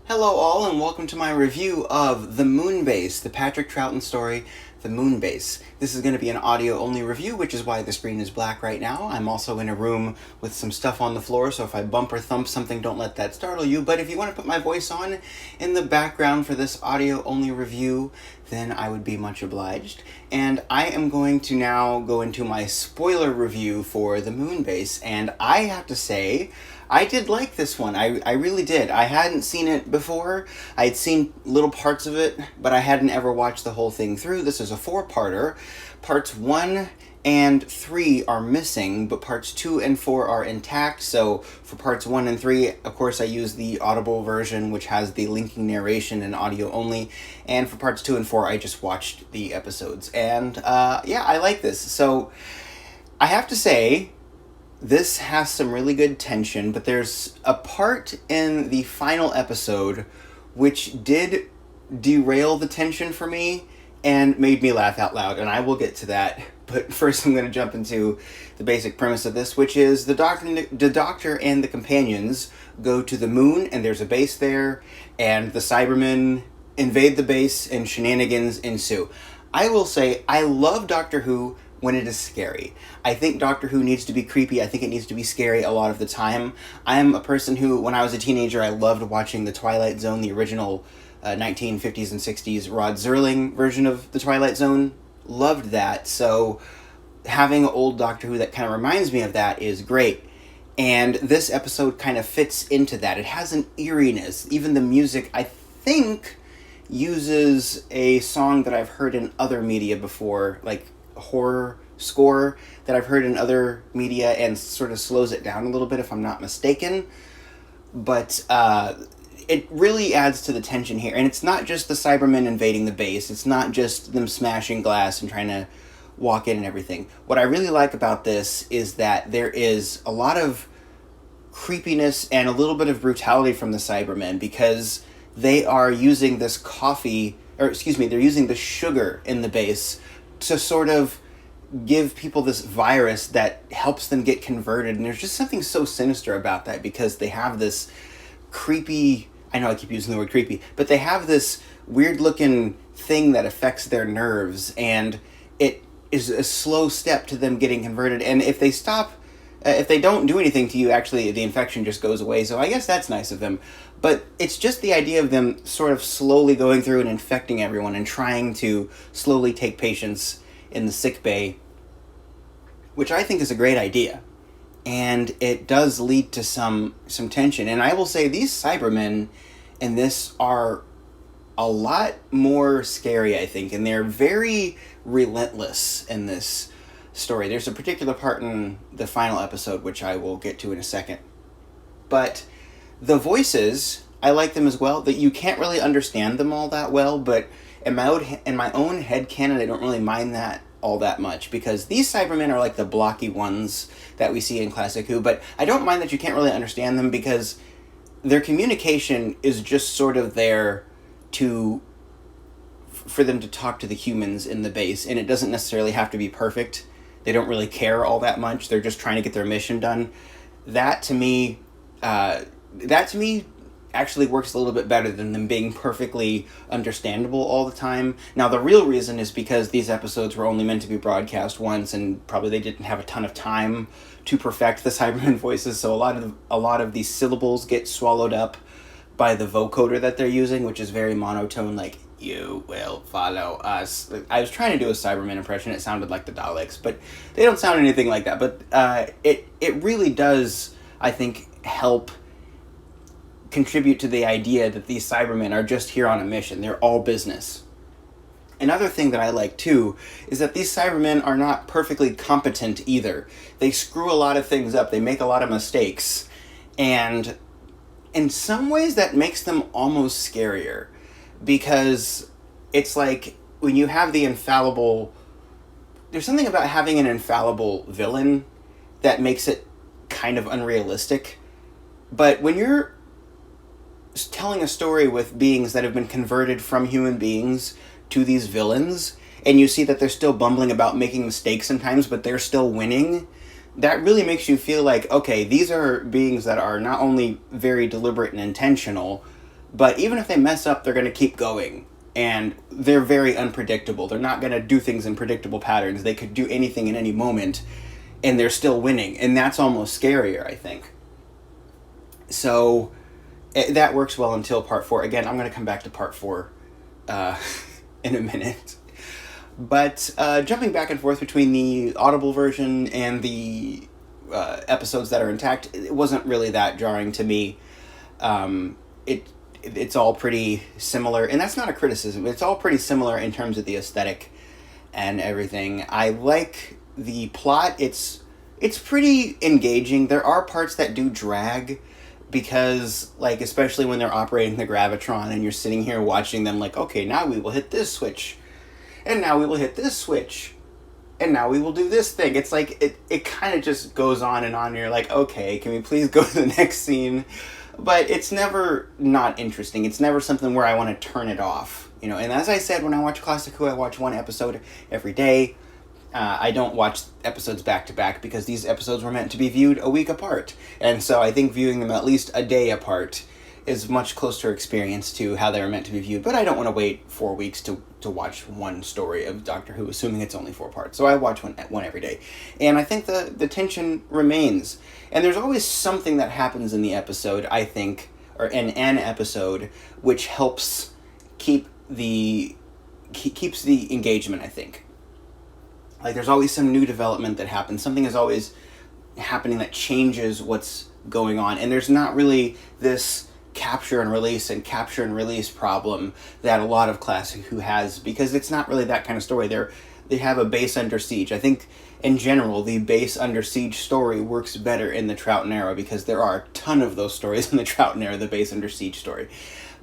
Hello all and welcome to my review of The Moonbase, the Patrick Troughton story, The Moonbase. This is going to be an audio-only review, which is why the screen is black right now. I'm also in a room with some stuff on the floor, so if I bump or thump something, don't let that startle you. But if you want to put my voice on in the background for this audio-only review, then I would be much obliged. And I am going to now go into my spoiler review for The Moonbase, and I have to say, I did like this one. I really did. I hadn't seen it before. I had seen little parts of it, but I hadn't ever watched the whole thing through. This is a four-parter. Parts 1 and 3 are missing, but parts 2 and 4 are intact. So for parts 1 and 3, of course, I used the Audible version, which has the linking narration and audio only. And for parts 2 and 4, I just watched the episodes. And yeah, I like this. So I have to say, this has some really good tension, but there's a part in the final episode which did derail the tension for me and made me laugh out loud, and I will get to that. But first I'm going to jump into the basic premise of this, which is the Doctor and the companions go to the moon, and there's a base there, and the Cybermen invade the base, and shenanigans ensue. I will say, I love Doctor Who when it is scary. I think Doctor Who needs to be creepy. I think it needs to be scary a lot of the time. I am a person who, when I was a teenager, I loved watching The Twilight Zone, the original 1950s and 60s Rod Serling version of The Twilight Zone. Loved that. So having old Doctor Who that kind of reminds me of that is great. And this episode kind of fits into that. It has an eeriness. Even the music, I think, uses a song that I've heard in other media before, like horror score that I've heard in other media, and sort of slows it down a little bit if I'm not mistaken. But it really adds to the tension here. And it's not just the Cybermen invading the base. It's not just them smashing glass and trying to walk in and everything. What I really like about this is that there is a lot of creepiness and a little bit of brutality from the Cybermen, because they are using this they're using the sugar in the base to sort of give people this virus that helps them get converted. And there's just something so sinister about that, because they have this creepy, I know I keep using the word creepy, but they have this weird looking thing that affects their nerves, and it is a slow step to them getting converted. And if they stop, if they don't do anything to you, actually the infection just goes away. So I guess that's nice of them. But it's just the idea of them sort of slowly going through and infecting everyone and trying to slowly take patients in the sick bay, which I think is a great idea. And it does lead to some tension. And I will say these Cybermen in this are a lot more scary, I think, and they're very relentless in this story. There's a particular part in the final episode which I will get to in a second. But the voices, I like them as well. That you can't really understand them all that well, but in my own headcanon, I don't really mind that all that much, because these Cybermen are like the blocky ones that we see in Classic Who, but I don't mind that you can't really understand them, because their communication is just sort of there for them to talk to the humans in the base, and it doesn't necessarily have to be perfect. They don't really care all that much. They're just trying to get their mission done. That to me actually works a little bit better than them being perfectly understandable all the time. Now, the real reason is because these episodes were only meant to be broadcast once, and probably they didn't have a ton of time to perfect the Cybermen voices, so a lot of these syllables get swallowed up by the vocoder that they're using, which is very monotone, like, "You will follow us." I was trying to do a Cybermen impression. It sounded like the Daleks, but they don't sound anything like that. But it really does, I think, help contribute to the idea that these Cybermen are just here on a mission. They're all business. Another thing that I like too is that these Cybermen are not perfectly competent either. They screw a lot of things up. They make a lot of mistakes. And in some ways that makes them almost scarier, because it's like when you have the infallible, there's something about having an infallible villain that makes it kind of unrealistic. But when you're telling a story with beings that have been converted from human beings to these villains, and you see that they're still bumbling about making mistakes sometimes, but they're still winning, that really makes you feel like, okay, these are beings that are not only very deliberate and intentional, But even if they mess up, they're going to keep going. And they're very unpredictable. They're not going to do things in predictable patterns. They could do anything in any moment, and they're still winning. And that's almost scarier, I think. So that works well until part 4. Again, I'm going to come back to part 4 in a minute. But jumping back and forth between the audible version and the episodes that are intact, it wasn't really that jarring to me. It's all pretty similar, and that's not a criticism. It's all pretty similar in terms of the aesthetic and everything. I like the plot. It's pretty engaging. There are parts that do drag because, like, especially when they're operating the Gravitron and you're sitting here watching them like, okay, now we will hit this switch, and now we will hit this switch, and now we will do this thing. It's like, it kind of just goes on, and you're like, okay, can we please go to the next scene? But it's never not interesting. It's never something where I want to turn it off, you know. And as I said, when I watch Classic Who, I watch one episode every day. I don't watch episodes back to back because these episodes were meant to be viewed a week apart. And so I think viewing them at least a day apart is much closer experience to how they were meant to be viewed. But I don't want to wait 4 weeks to watch one story of Doctor Who, assuming it's only 4 parts. So I watch one every day. And I think the tension remains. And there's always something that happens in the episode, I think, or in an episode, which helps keeps the engagement, I think. Like, there's always some new development that happens. Something is always happening that changes what's going on. And there's not really this capture and release problem that a lot of Classic Who has, because it's not really that kind of story. They have a base under siege. I think, in general, the base under siege story works better in the Troughton era because there are a ton of those stories in the Troughton era, the base under siege story.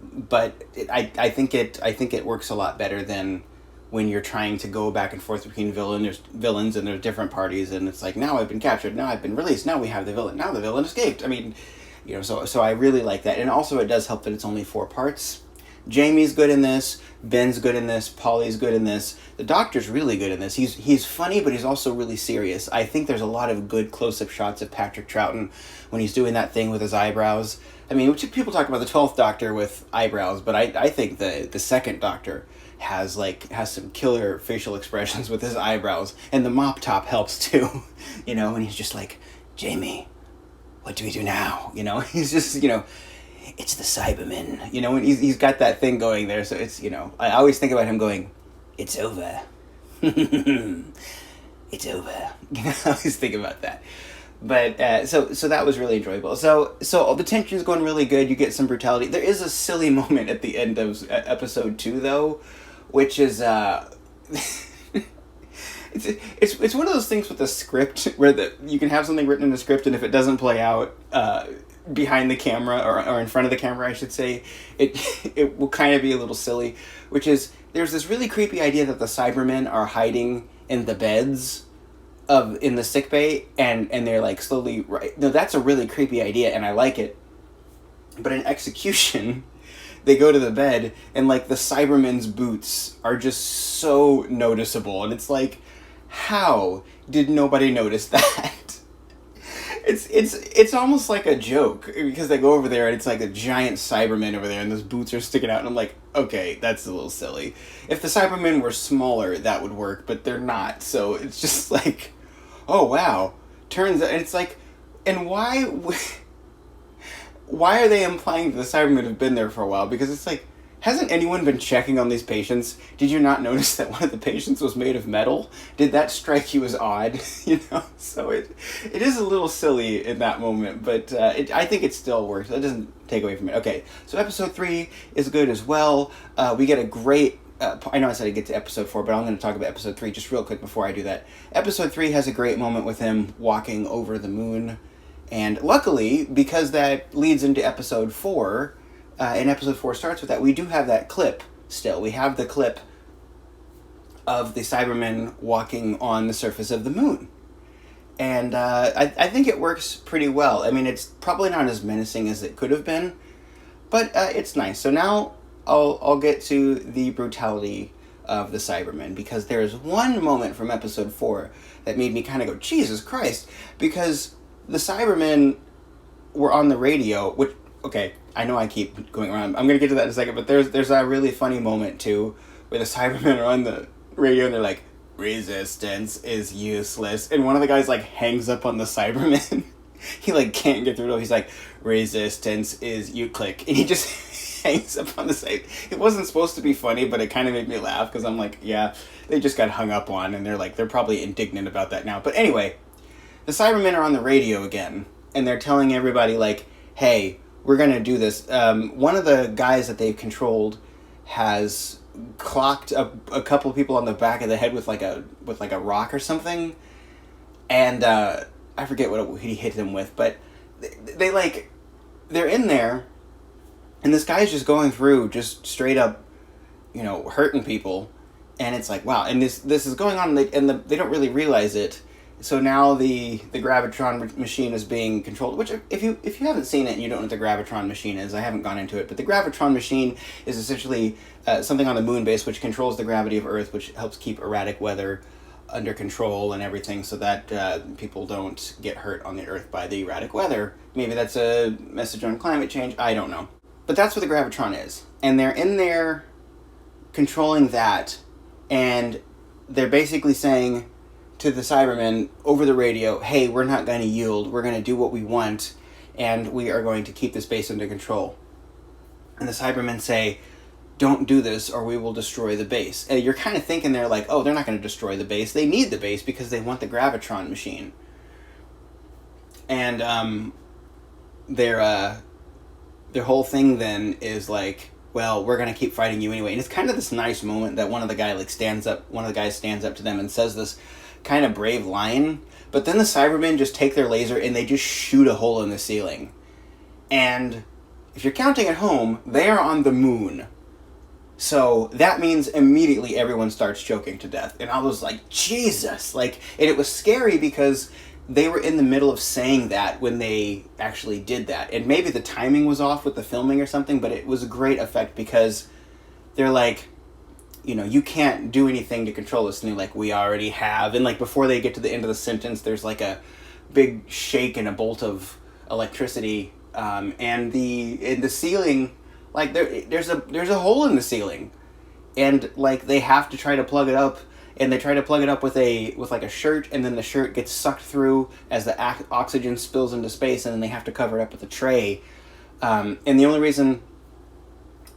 But I think it works a lot better than when you're trying to go back and forth between villains and there's different parties, and it's like, now I've been captured, now I've been released, now we have the villain, now the villain escaped. I mean, you know, so I really like that. And also it does help that it's only 4 parts. Jamie's good in this, Ben's good in this, Polly's good in this, the Doctor's really good in this. He's funny, but he's also really serious. I think there's a lot of good close-up shots of Patrick Troughton when he's doing that thing with his eyebrows. I mean, people talk about the 12th Doctor with eyebrows, but I think the 2nd Doctor has some killer facial expressions with his eyebrows, and the mop top helps too. You know, and he's just like, Jamie, what do we do now? You know, he's just, you know, it's the Cybermen, you know, and he's got that thing going there. So it's, you know, I always think about him going, it's over. It's over. You know, I always think about that. But so that was really enjoyable. So the tension's going really good. You get some brutality. There is a silly moment at the end of episode 2, though, which is it's one of those things with a script where you can have something written in a script, and if it doesn't play out behind the camera or in front of the camera, I should say, it will kind of be a little silly. Which is, there's this really creepy idea that the Cybermen are hiding in the beds in the sickbay, and they're like slowly no, that's a really creepy idea, and I like it. But in execution, they go to the bed, and like the Cybermen's boots are just so noticeable, and it's like, how did nobody notice that? It's almost like a joke, because they go over there and it's like a giant Cyberman over there and those boots are sticking out, and I'm like, okay, that's a little silly. If the Cybermen were smaller, that would work, but they're not, so it's just like, oh wow. Turns out, it's like, and why are they implying that the Cybermen have been there for a while? Because it's like, hasn't anyone been checking on these patients? Did you not notice that one of the patients was made of metal? Did that strike you as odd? You know, so it is a little silly in that moment, but I think it still works. That doesn't take away from it. Okay, so episode 3 is good as well. We get a great... I know I said I'd get to episode 4, but I'm going to talk about episode 3 just real quick before I do that. Episode 3 has a great moment with him walking over the moon, and luckily, because that leads into episode 4... and episode 4 starts with that, we do have that clip still. We have the clip of the Cybermen walking on the surface of the moon. And I think it works pretty well. I mean, it's probably not as menacing as it could have been, but it's nice. So now I'll get to the brutality of the Cybermen, because there's one moment from episode 4 that made me kind of go, Jesus Christ, because the Cybermen were on the radio, which okay, I know I keep going around. I'm gonna get to that in a second, but there's a really funny moment too where the Cybermen are on the radio and they're like, resistance is useless, and one of the guys like hangs up on the Cyberman. He like can't get through it. He's like, resistance is you click, and he just hangs up on the side. It wasn't supposed to be funny, but it kind of made me laugh because I'm like, yeah, they just got hung up on, and they're probably indignant about that now. But anyway, the Cybermen are on the radio again, and they're telling everybody like, hey, we're gonna do this. One of the guys that they've controlled has clocked a couple of people on the back of the head with like a rock or something, and I forget what he hit them with, but they're in there, and this guy's just going through just straight up, hurting people, and it's like, wow, and this is going on, and they don't really realize it. So now the Gravitron machine is being controlled, which if you haven't seen it and you don't know what the Gravitron machine is, I haven't gone into it, but the Gravitron machine is essentially something on the Moonbase which controls the gravity of Earth, which helps keep erratic weather under control and everything so that people don't get hurt on the Earth by the erratic weather. Maybe that's a message on climate change, I don't know. But that's what the Gravitron is. And they're in there controlling that, and they're basically saying to the Cybermen over the radio, hey, we're not going to yield, we're going to do what we want, and we are going to keep this base under control. And the Cybermen say, don't do this or we will destroy the base. And you're kind of thinking they're like, oh, they're not going to destroy the base. They need the base because they want the Gravitron machine. And their whole thing then is like, well, we're going to keep fighting you anyway. And it's kind of this nice moment that one of the guys stands up to them and says this kind of brave line, but then the Cybermen just take their laser and they just shoot a hole in the ceiling. And if you're counting at home, they are on the moon. So that means immediately everyone starts choking to death. And I was like, Jesus! And it was scary because they were in the middle of saying that when they actually did that. And maybe the timing was off with the filming or something, but it was a great effect because they're like, you can't do anything to control this. And they're like, we already have. And before they get to the end of the sentence, there's a big shake and a bolt of electricity. And the ceiling, there's a hole in the ceiling. And they have to try to plug it up. And they try to plug it up with a shirt, and then the shirt gets sucked through as the oxygen spills into space, and then they have to cover it up with a tray. And the only reason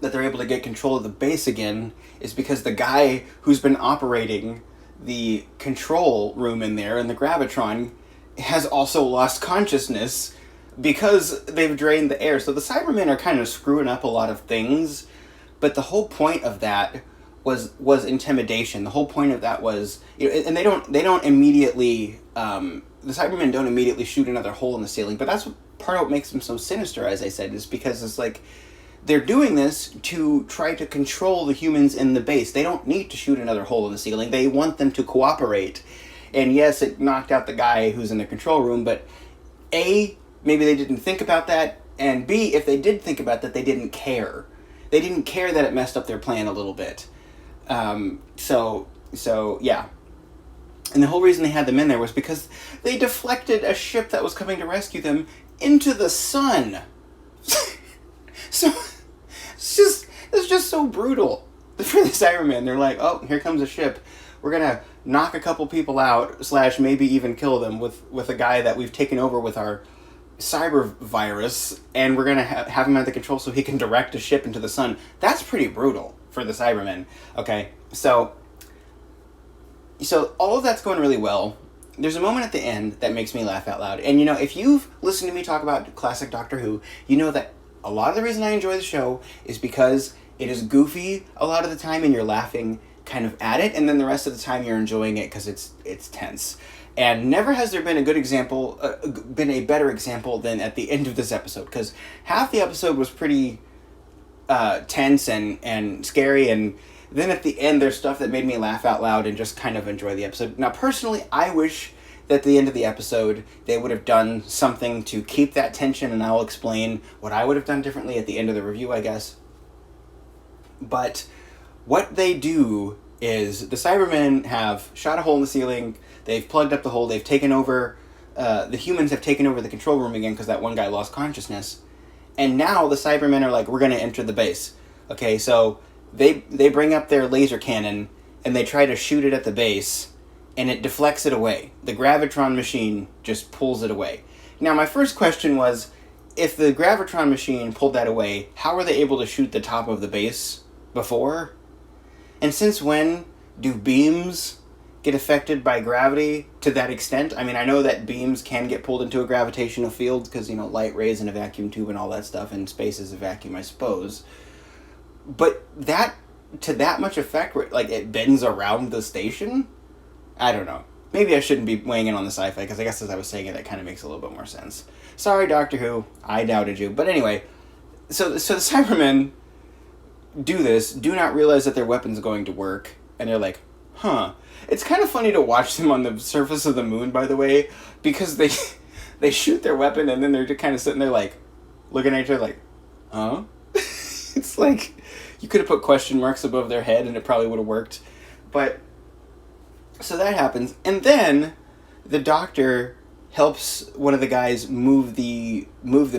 that they're able to get control of the base again is because the guy who's been operating the control room in there in the Gravitron has also lost consciousness because they've drained the air. So the Cybermen are kind of screwing up a lot of things, but the whole point of that was intimidation. The whole point of that was, and they don't immediately, the Cybermen don't immediately shoot another hole in the ceiling, but that's part of what makes them so sinister, as I said, is because it's they're doing this to try to control the humans in the base. They don't need to shoot another hole in the ceiling. They want them to cooperate. And yes, it knocked out the guy who's in the control room, but A, maybe they didn't think about that, and B, if they did think about that, they didn't care. They didn't care that it messed up their plan a little bit. So yeah. And the whole reason they had them in there was because they deflected a ship that was coming to rescue them into the sun. So it's just so brutal for the Cybermen. They're like, oh, here comes a ship. We're gonna knock a couple people out, / maybe even kill them with a guy that we've taken over with our cyber virus, and we're gonna have him under control so he can direct a ship into the sun. That's pretty brutal for the Cybermen. Okay, so all of that's going really well. There's a moment at the end that makes me laugh out loud. And if you've listened to me talk about classic Doctor Who, you know that a lot of the reason I enjoy the show is because it is goofy a lot of the time and you're laughing kind of at it, and then the rest of the time you're enjoying it because it's tense. And never has there been a better example than at the end of this episode, because half the episode was pretty tense and scary, and then at the end there's stuff that made me laugh out loud and just kind of enjoy the episode. Now personally, I wish that at the end of the episode they would have done something to keep that tension, and I'll explain what I would have done differently at the end of the review, I guess. But what they do is the Cybermen have shot a hole in the ceiling, they've plugged up the hole, they've taken over, the humans have taken over the control room again because that one guy lost consciousness, And now the Cybermen are like, we're going to enter the base. Okay, so they bring up their laser cannon and they try to shoot it at the base, and it deflects it away. The gravitron machine just pulls it away. Now, my first question was, if the gravitron machine pulled that away, how were they able to shoot the top of the base before? And since when do beams get affected by gravity to that extent? I mean, I know that beams can get pulled into a gravitational field because, you know, light rays in a vacuum tube and all that stuff, and space is a vacuum, I suppose. But that, to that much effect, where, like, it bends around the station? I don't know. Maybe I shouldn't be weighing in on the sci-fi, because I guess as I was saying it, that kind of makes a little bit more sense. Sorry, Doctor Who. I doubted you. But anyway, so the Cybermen do this, do not realize that their weapon's going to work, and they're like, huh. It's kind of funny to watch them on the surface of the moon, by the way, because they shoot their weapon, and then they're just kind of sitting there, like, looking at each other like, huh? It's like, you could have put question marks above their head, and it probably would have worked. But, so that happens, and then the Doctor helps one of the guys move the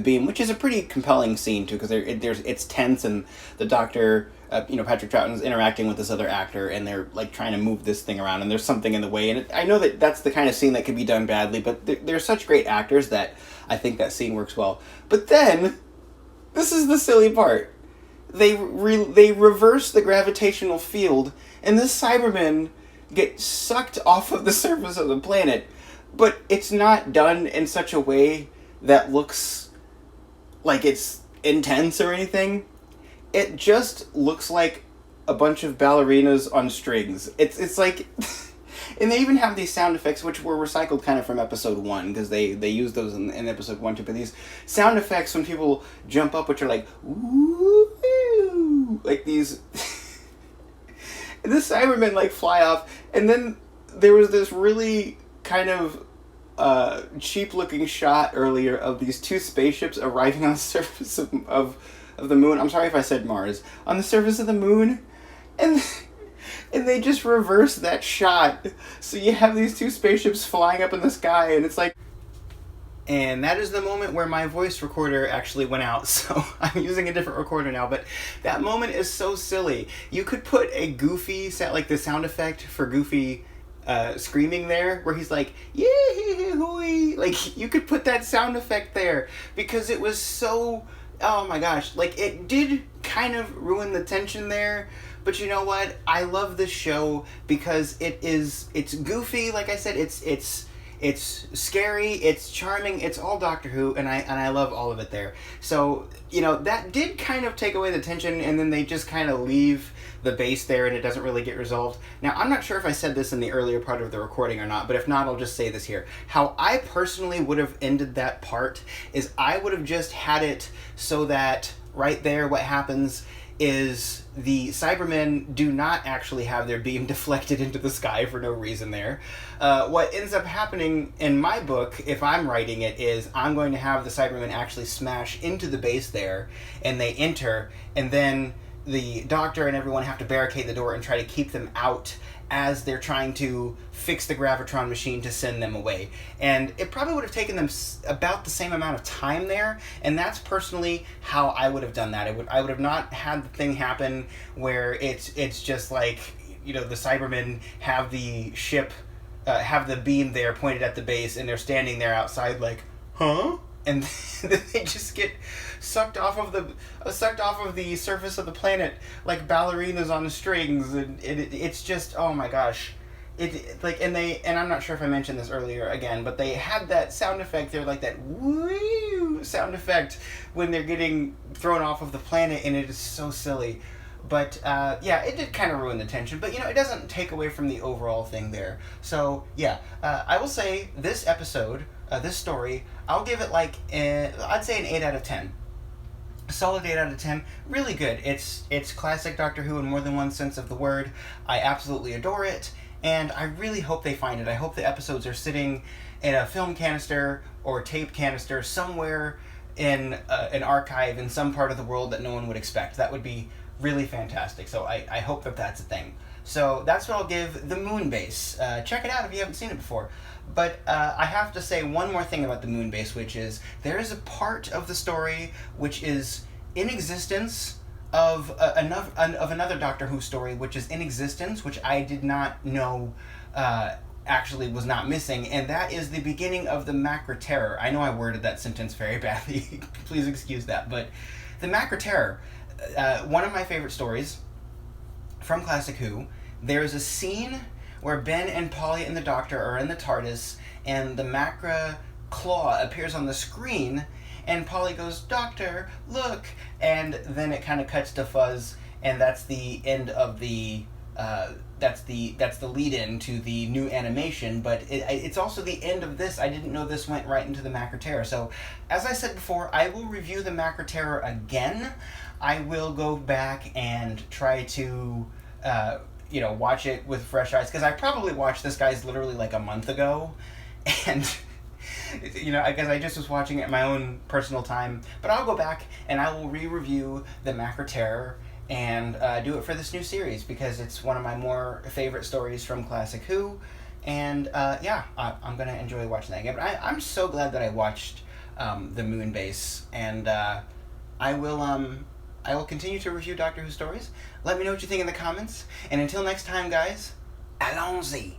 beam, which is a pretty compelling scene too, because it's tense, and the Doctor, Patrick Troughton's interacting with this other actor, and they're like trying to move this thing around, and there's something in the way, and I know that that's the kind of scene that could be done badly, but they're such great actors that I think that scene works well. But then, this is the silly part. They reverse the gravitational field, and the Cybermen get sucked off of the surface of the planet. But it's not done in such a way that looks like it's intense or anything. It just looks like a bunch of ballerinas on strings. It's like... And they even have these sound effects, which were recycled kind of from episode 1, because they used those in episode 1 too. But these sound effects when people jump up, which are like... Ooh, like these... And the Cybermen like fly off, and then there was this really kind of cheap looking shot earlier of these two spaceships arriving on the surface of the moon. I'm sorry if I said Mars. On the surface of the moon, and they just reverse that shot. So you have these two spaceships flying up in the sky, and it's like... And that is the moment where my voice recorder actually went out, so I'm using a different recorder now, but that moment is so silly. You could put a Goofy, like the sound effect for Goofy screaming there, where he's like, yeah, hooey. Like, you could put that sound effect there, because it was so, oh my gosh, like, it did kind of ruin the tension there. But you know what? I love this show because it's goofy, like I said, it's scary, it's charming, it's all Doctor Who, and I love all of it there. So, that did kind of take away the tension, and then they just kind of leave the base there, and it doesn't really get resolved. Now, I'm not sure if I said this in the earlier part of the recording or not, but if not, I'll just say this here. How I personally would have ended that part is I would have just had it so that right there what happens is the Cybermen do not actually have their beam deflected into the sky for no reason there. What ends up happening in my book, if I'm writing it, is I'm going to have the Cybermen actually smash into the base there, and they enter, and then the Doctor and everyone have to barricade the door and try to keep them out as they're trying to fix the gravitron machine to send them away. And it probably would have taken them about the same amount of time there, and that's personally how I would have done that. I would have not had the thing happen where it's just like, the Cybermen have the ship, have the beam there pointed at the base, and they're standing there outside like, huh? And then they just get sucked off of the surface of the planet like ballerinas on strings, and it's just, oh my gosh, and I'm not sure if I mentioned this earlier again, but they had that sound effect there, like that woo sound effect when they're getting thrown off of the planet, and it is so silly. But, it did kind of ruin the tension, but, it doesn't take away from the overall thing there. So, I will say this episode, this story, I'll give it I'd say an 8 out of 10. A solid 8 out of 10. Really good. It's classic Doctor Who in more than one sense of the word. I absolutely adore it, and I really hope they find it. I hope the episodes are sitting in a film canister or tape canister somewhere in an archive in some part of the world that no one would expect. That would be really fantastic. So I hope that that's a thing. So that's what I'll give the Moonbase. Check it out if you haven't seen it before. But I have to say one more thing about the Moonbase, which is there is a part of the story which is in existence of another Doctor Who story, which is in existence, which I did not know actually was not missing, and that is the beginning of the Macra Terror. I know I worded that sentence very badly. Please excuse that, but the Macra Terror, one of my favorite stories from Classic Who. There's a scene where Ben and Polly and the Doctor are in the TARDIS, and the Macra claw appears on the screen, and Polly goes, "Doctor, look!" And then it kind of cuts to fuzz, and that's the end of the that's the lead-in to the new animation, but it's also the end of this. I didn't know this went right into the Macra Terror. So, as I said before, I will review the Macra Terror again. I will go back and try to, watch it with fresh eyes, because I probably watched this, guys, literally like a month ago, and I guess I just was watching it in my own personal time. But I'll go back and I will re-review the Macra Terror and do it for this new series, because it's one of my more favorite stories from Classic Who, and I'm going to enjoy watching that again. But I'm so glad that I watched the Moonbase, and I will continue to review Doctor Who stories. Let me know what you think in the comments, and until next time, guys, allons-y!